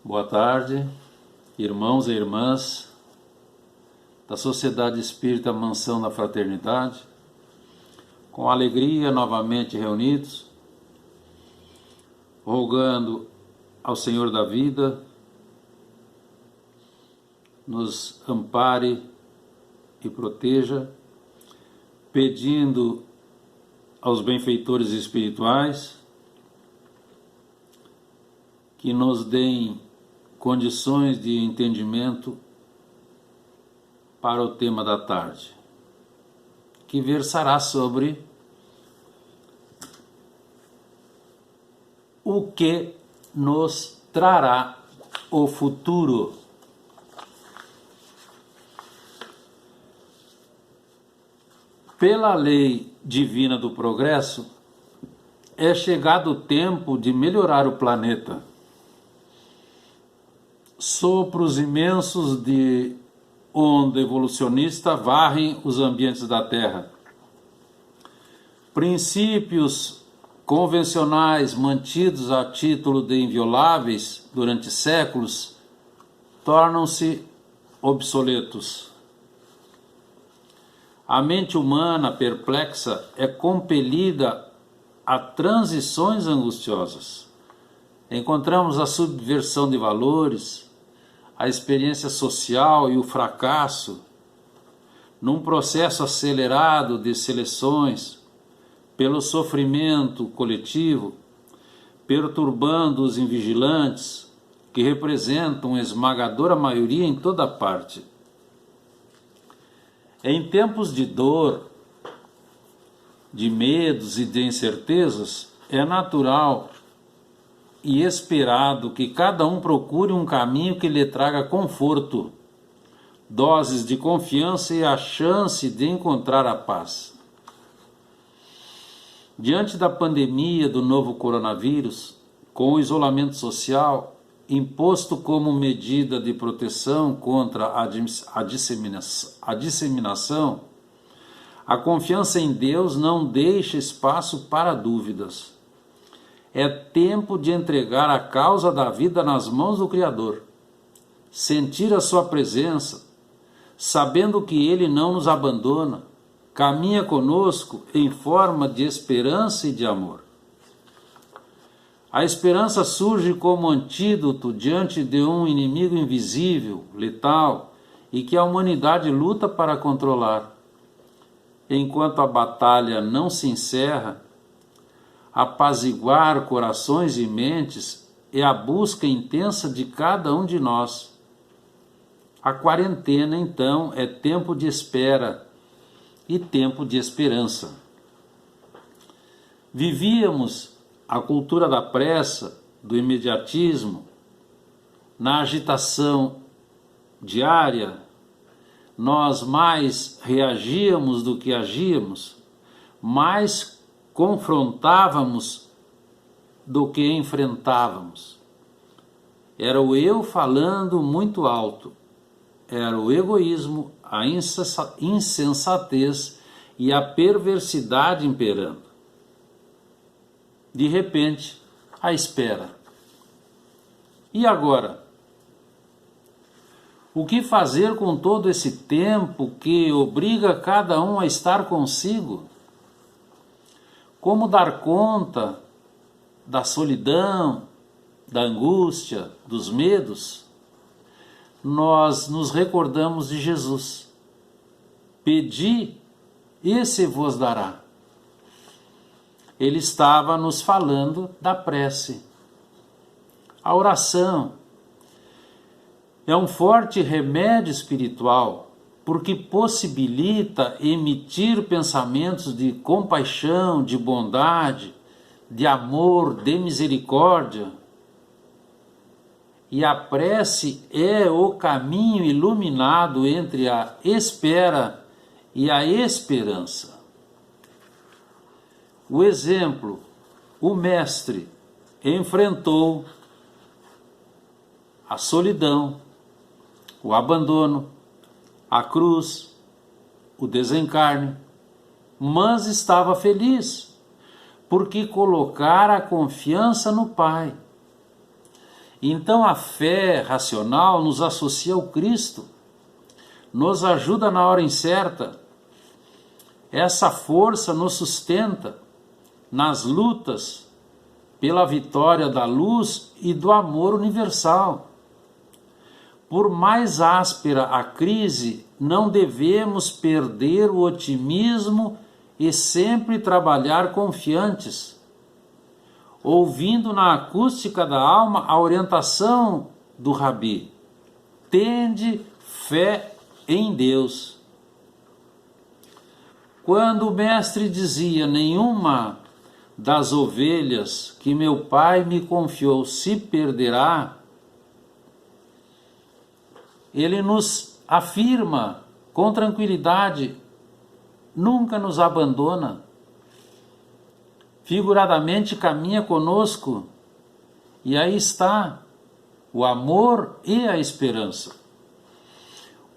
Boa tarde, irmãos e irmãs da Sociedade Espírita Mansão da Fraternidade, com alegria novamente reunidos, rogando ao Senhor da vida, nos ampare e proteja, pedindo aos benfeitores espirituais que nos deem condições de entendimento para o tema da tarde, que versará sobre o que nos trará o futuro. Pela lei divina do progresso, é chegado o tempo de melhorar o planeta. Sopros imensos de onda evolucionista varrem os ambientes da Terra. Princípios convencionais mantidos a título de invioláveis durante séculos tornam-se obsoletos. A mente humana perplexa é compelida a transições angustiosas. Encontramos a subversão de valores, a experiência social e o fracasso num processo acelerado de seleções pelo sofrimento coletivo, perturbando os invigilantes, que representam a esmagadora maioria em toda parte. Em tempos de dor, de medos e de incertezas, é natural e esperado que cada um procure um caminho que lhe traga conforto, doses de confiança e a chance de encontrar a paz. Diante da pandemia do novo coronavírus, com o isolamento social imposto como medida de proteção contra a disseminação, a confiança em Deus não deixa espaço para dúvidas. É tempo de entregar a causa da vida nas mãos do Criador, sentir a sua presença, sabendo que Ele não nos abandona, caminha conosco em forma de esperança e de amor. A esperança surge como antídoto diante de um inimigo invisível, letal, e que a humanidade luta para controlar. Enquanto a batalha não se encerra, apaziguar corações e mentes é a busca intensa de cada um de nós. A quarentena, então, é tempo de espera e tempo de esperança. Vivíamos a cultura da pressa, do imediatismo, na agitação diária, nós mais reagíamos do que agíamos, mais confrontávamos do que enfrentávamos. Era o eu falando muito alto, era o egoísmo, a insensatez e a perversidade imperando. De repente, a espera. E agora? O que fazer com todo esse tempo que obriga cada um a estar consigo? Como dar conta da solidão, da angústia, dos medos? Nós nos recordamos de Jesus. Pedi, e se vos dará. Ele estava nos falando da prece. A oração é um forte remédio espiritual, porque possibilita emitir pensamentos de compaixão, de bondade, de amor, de misericórdia. E a prece é o caminho iluminado entre a espera e a esperança. O exemplo, o mestre enfrentou a solidão, o abandono, a cruz, o desencarne, mas estava feliz, porque colocara a confiança no Pai. Então a fé racional nos associa ao Cristo, nos ajuda na hora incerta. Essa força nos sustenta nas lutas pela vitória da luz e do amor universal. Por mais áspera a crise, não devemos perder o otimismo e sempre trabalhar confiantes, ouvindo na acústica da alma a orientação do Rabi: tende fé em Deus. Quando o mestre dizia: nenhuma das ovelhas que meu pai me confiou se perderá, ele nos afirma com tranquilidade: nunca nos abandona. Figuradamente caminha conosco. E aí está o amor e a esperança.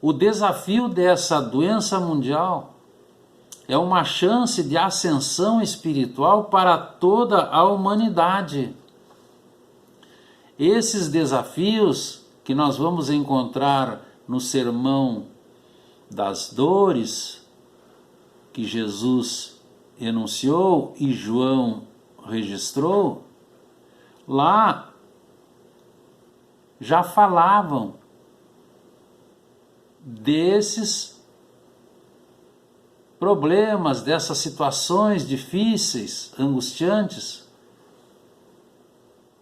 O desafio dessa doença mundial é uma chance de ascensão espiritual para toda a humanidade. Esses desafios que nós vamos encontrar no Sermão das Dores, que Jesus enunciou e João registrou, lá já falavam desses problemas, dessas situações difíceis, angustiantes,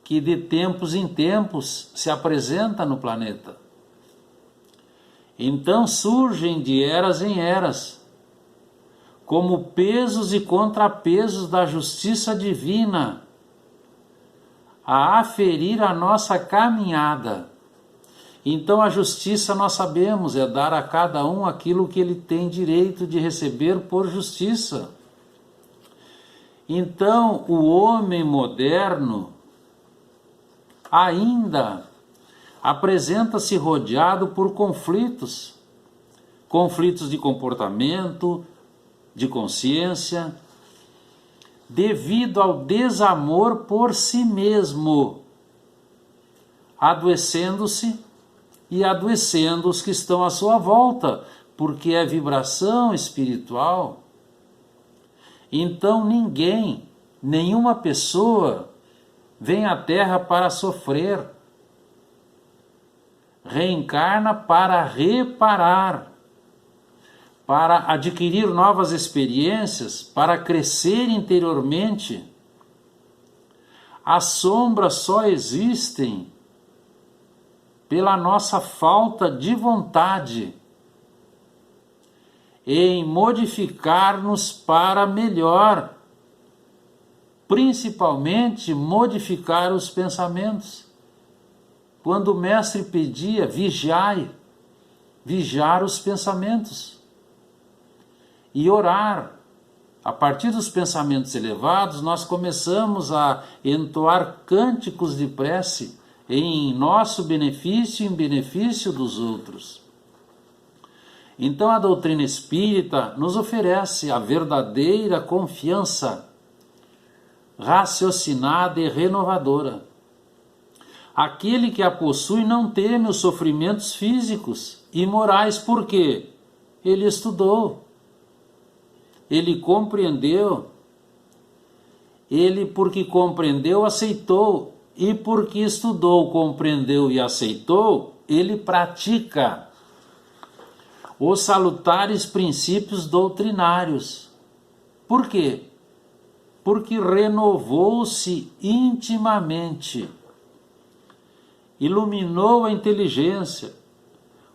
que de tempos em tempos se apresenta no planeta. Então surgem de eras em eras, como pesos e contrapesos da justiça divina, a aferir a nossa caminhada. Então a justiça, nós sabemos, é dar a cada um aquilo que ele tem direito de receber por justiça. Então o homem moderno ainda apresenta-se rodeado por conflitos de comportamento, de consciência, devido ao desamor por si mesmo, adoecendo-se e adoecendo os que estão à sua volta, porque é vibração espiritual. Então ninguém, nenhuma pessoa vem à Terra para sofrer. Reencarna para reparar, para adquirir novas experiências, para crescer interiormente. As sombras só existem pela nossa falta de vontade em modificar-nos para melhor, principalmente modificar os pensamentos. Quando o mestre pedia: vigiar os pensamentos e orar. A partir dos pensamentos elevados, nós começamos a entoar cânticos de prece em nosso benefício e em benefício dos outros. Então a doutrina espírita nos oferece a verdadeira confiança raciocinada e renovadora. Aquele que a possui não teme os sofrimentos físicos e morais, por quê? Ele estudou, ele compreendeu, ele, porque compreendeu, aceitou, e porque estudou, compreendeu e aceitou, ele pratica os salutares princípios doutrinários. Por quê? Porque renovou-se intimamente, iluminou a inteligência,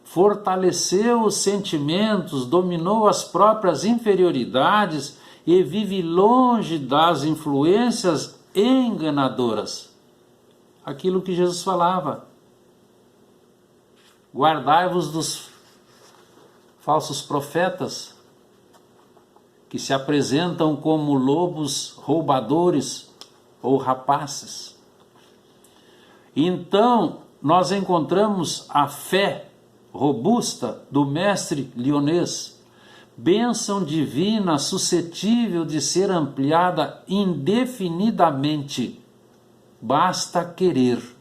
fortaleceu os sentimentos, dominou as próprias inferioridades e vive longe das influências enganadoras. Aquilo que Jesus falava: guardai-vos dos falsos profetas, que se apresentam como lobos roubadores ou rapazes. Então, nós encontramos a fé robusta do mestre Lyonês, bênção divina suscetível de ser ampliada indefinidamente. Basta querer.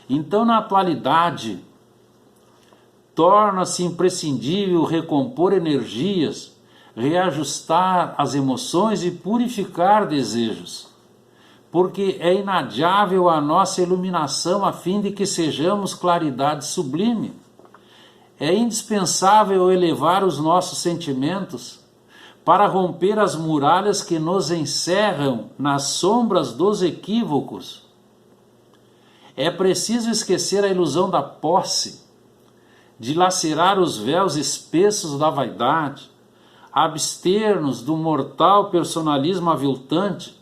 Então, na atualidade, torna-se imprescindível recompor energias, reajustar as emoções e purificar desejos, porque é inadiável a nossa iluminação a fim de que sejamos claridade sublime. É indispensável elevar os nossos sentimentos para romper as muralhas que nos encerram nas sombras dos equívocos. É preciso esquecer a ilusão da posse, dilacerar os véus espessos da vaidade, abster-nos do mortal personalismo aviltante,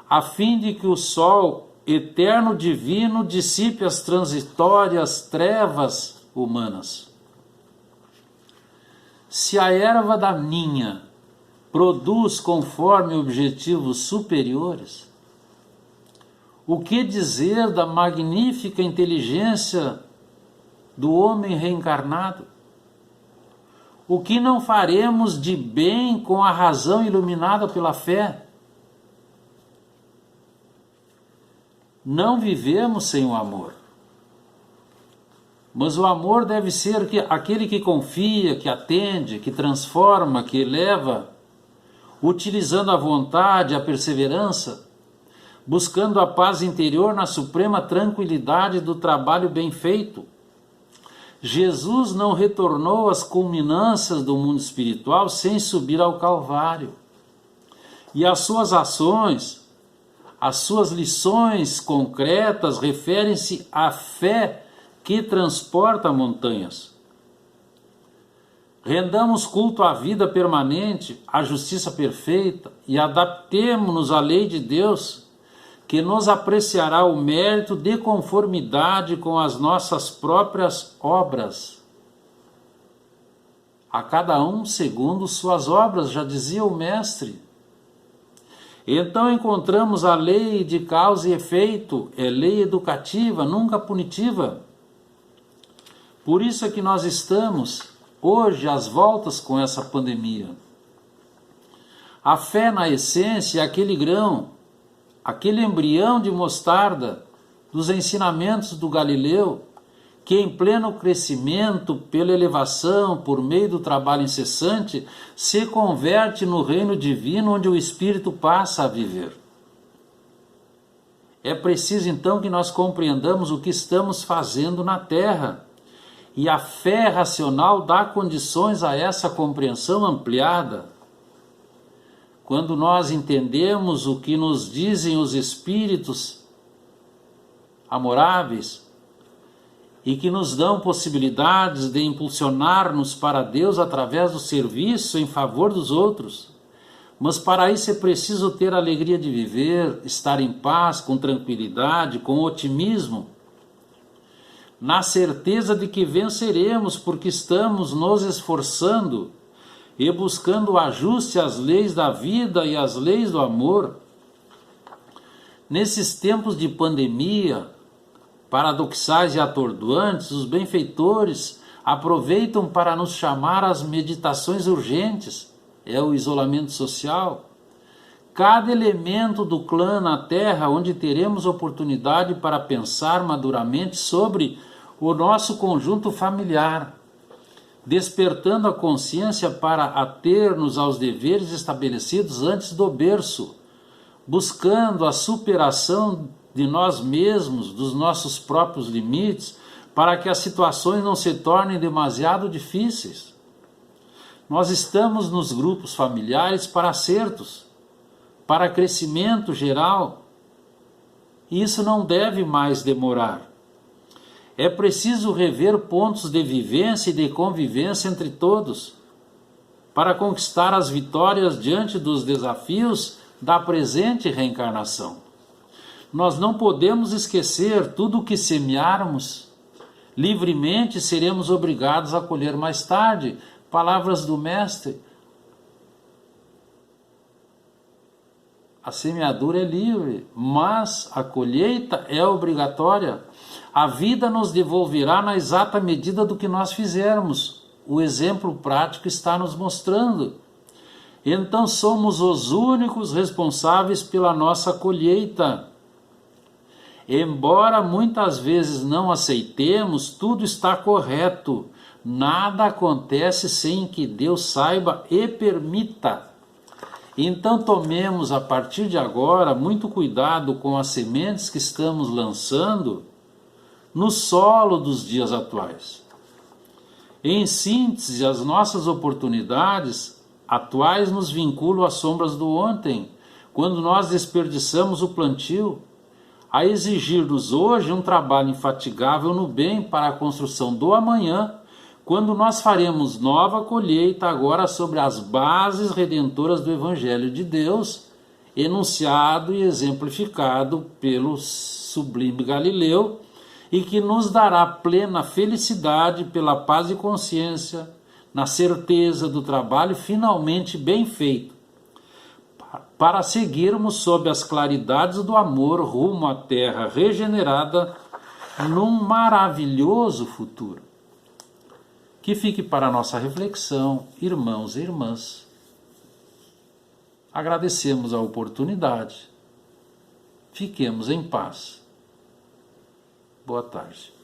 a fim de que o sol eterno divino dissipe as transitórias trevas humanas. Se a erva daninha produz conforme objetivos superiores, o que dizer da magnífica inteligência do homem reencarnado? O que não faremos de bem com a razão iluminada pela fé? Não vivemos sem o amor. Mas o amor deve ser aquele que confia, que atende, que transforma, que eleva, utilizando a vontade, a perseverança, buscando a paz interior na suprema tranquilidade do trabalho bem feito. Jesus não retornou às culminâncias do mundo espiritual sem subir ao Calvário. E as suas ações, as suas lições concretas referem-se à fé que transporta montanhas. Rendamos culto à vida permanente, à justiça perfeita e adaptemo-nos à lei de Deus, que nos apreciará o mérito de conformidade com as nossas próprias obras. A cada um segundo suas obras, já dizia o mestre. Então encontramos a lei de causa e efeito, é lei educativa, nunca punitiva. Por isso é que nós estamos hoje às voltas com essa pandemia. A fé, na essência, é aquele grão, aquele embrião de mostarda dos ensinamentos do Galileu, que em pleno crescimento, pela elevação, por meio do trabalho incessante, se converte no reino divino onde o Espírito passa a viver. É preciso então que nós compreendamos o que estamos fazendo na Terra, e a fé racional dá condições a essa compreensão ampliada. Quando nós entendemos o que nos dizem os espíritos amoráveis e que nos dão possibilidades de impulsionar-nos para Deus através do serviço em favor dos outros, mas para isso é preciso ter a alegria de viver, estar em paz, com tranquilidade, com otimismo, na certeza de que venceremos porque estamos nos esforçando e buscando o ajuste às leis da vida e às leis do amor. Nesses tempos de pandemia, paradoxais e atordoantes, os benfeitores aproveitam para nos chamar às meditações urgentes, é o isolamento social. Cada elemento do clã na Terra, onde teremos oportunidade para pensar maduramente sobre o nosso conjunto familiar, despertando a consciência para ater-nos aos deveres estabelecidos antes do berço, buscando a superação de nós mesmos, dos nossos próprios limites, para que as situações não se tornem demasiado difíceis. Nós estamos nos grupos familiares para acertos, para crescimento geral, e isso não deve mais demorar. É preciso rever pontos de vivência e de convivência entre todos, para conquistar as vitórias diante dos desafios da presente reencarnação. Nós não podemos esquecer tudo o que semearmos, livremente seremos obrigados a colher mais tarde. Palavras do Mestre. A semeadura é livre, mas a colheita é obrigatória. A vida nos devolverá na exata medida do que nós fizermos. O exemplo prático está nos mostrando. Então somos os únicos responsáveis pela nossa colheita. Embora muitas vezes não aceitemos, tudo está correto. Nada acontece sem que Deus saiba e permita. Então tomemos a partir de agora muito cuidado com as sementes que estamos lançando no solo dos dias atuais. Em síntese, as nossas oportunidades atuais nos vinculam às sombras do ontem, quando nós desperdiçamos o plantio, a exigir-nos hoje um trabalho infatigável no bem para a construção do amanhã, quando nós faremos nova colheita agora sobre as bases redentoras do Evangelho de Deus, enunciado e exemplificado pelo sublime Galileu, e que nos dará plena felicidade pela paz de consciência, na certeza do trabalho finalmente bem feito, para seguirmos sob as claridades do amor rumo à terra regenerada num maravilhoso futuro. Que fique para a nossa reflexão, irmãos e irmãs. Agradecemos a oportunidade. Fiquemos em paz. Boa tarde.